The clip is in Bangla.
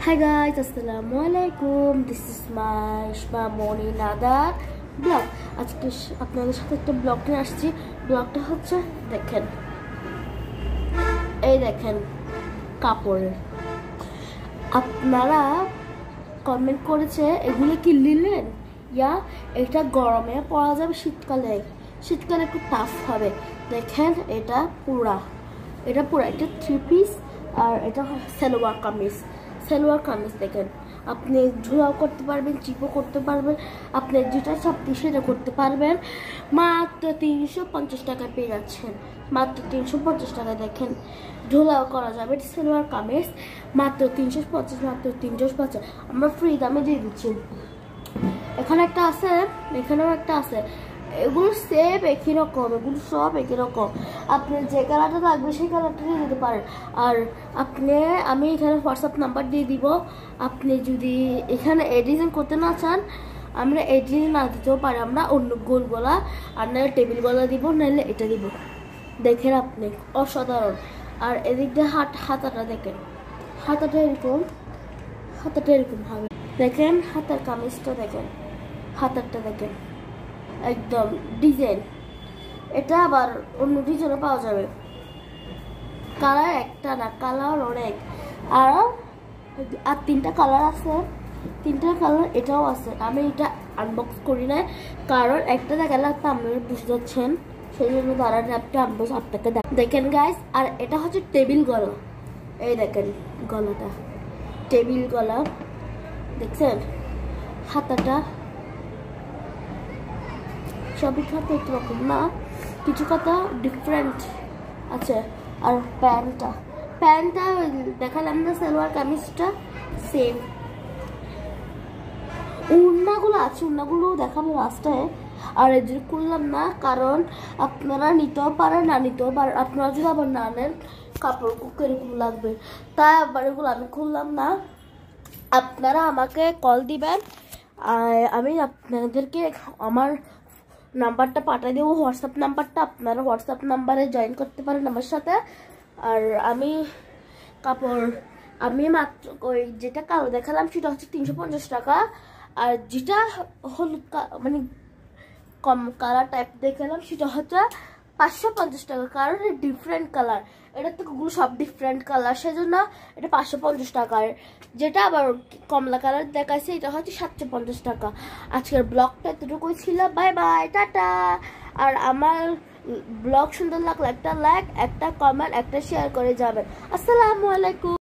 Hi guys, Assalamualaikum. This is my Shmamoni Nadar blog. আজকে আপনাদের সাথে একটা ব্লগ নিয়ে আসছি। ব্লগটা হচ্ছে দেখেন, এই দেখেন কাপড়ের। আপনারা কমেন্ট করেছে এগুলো কি লিলেন ইয়া এটা গরমে পরা যাবে, শীতকালে একটু টাফ হবে। দেখেন এটা পুরা এটা 3 পিস আর এটা সালোয়ার কামিজ। দেখেন আপনি ঝুলাও করতে পারবেন, চিপও করতে পারবেন, আপনি যেটা চাপতে সেটা করতে পারবেন। মাত্র 350 টাকা পেয়ে যাচ্ছেন, মাত্র 350 টাকা। দেখেন ঝোলাও করা যাবে, সালোয়ার কামিজ মাত্র 350 আমরা ফ্রি দামে দিয়ে দিচ্ছি। এখানেও একটা আছে, এগুলো সেম একই রকম, এগুলো সব একই রকম। আপনার যে কালারটা লাগবে সেই কালারটা দিয়ে দিতে পারেন। আর আমি এখানে হোয়াটসঅ্যাপ নাম্বার দিয়ে দিব। আপনি যদি এখানে এডিশন করতে না চান, আমরা এডিশন না দিতেও পারি, আমরা অন্য গোল গলা আর নাহলে টেবিল গলা দিব, নাহলে এটা দিব। দেখেন আপনি অসাধারণ। আর এদিক দিয়ে হাতাটা দেখেন, হাতাটা এরকম হবে। দেখেন হাতার কামিজটা দেখেন, হাতারটা দেখেন একদম ডিজাইন। এটা আবার অন্য ডিজাইনও পাওয়া যাবে। কালার একটা না, কালার অনেক। আর 3টা কালার আছে, 3টা কালার এটাও আছে। আমি এটা আনবক্স করি না, কারণ একটা দেখালে আপনারা বুঝতে যাচ্ছেন, সেই জন্য দাঁড়ান আপনাকে দেখেন গাইস। আর এটা হচ্ছে টেবিল গলা। এই দেখেন গলাটা টেবিল গলা, দেখছেন হাতাটা সবই খাতা একরকম না, কিছু কথা ডিফারেন্ট আছে। আর প্যান্টটা দেখালাম না, সালোয়ার কামিজটা সেম। উড়নাগুলো আছে, উড়নাগুলো দেখাবো লাস্টে। আর এই যে করলাম না, কারণ আপনারা নিতেও পারেন না নিতেও পারেন। আপনারা যদি আবার না নেন কাপড় কিরকম লাগবে, তাই আবার এগুলো আমি খুললাম না। আপনারা আমাকে কল দিবেন, আর আমি আপনাদেরকে আমার নাম্বারটা পাঠিয়ে দেবো, হোয়াটসঅ্যাপ নাম্বারটা। আপনারা হোয়াটসঅ্যাপ নাম্বারে জয়েন করতে পারেন আমার সাথে। আর আমি মাত্র ওই যেটা কালো দেখালাম সেটা হচ্ছে 350 টাকা। আর যেটা হলুদ মানে কম কালার টাইপ দেখালাম সেটা হচ্ছে 550 টাকা, কারণ ডিফারেন্ট কালার। এটা তো ওগুলো সব ডিফারেন্ট কালার, সেজন্য এটা 550 টাকার। যেটা আবার কমলা কালার দেখাচ্ছে এটা হচ্ছে 750 টাকা। আজকের ব্লগটা এতটুকুই ছিল। Bye bye, tata. আর আমার ব্লগ সুন্দর লাগলে একটা লাইক, একটা কমেন্ট, একটা শেয়ার করে যাবেন। আসসালামু আলাইকুম।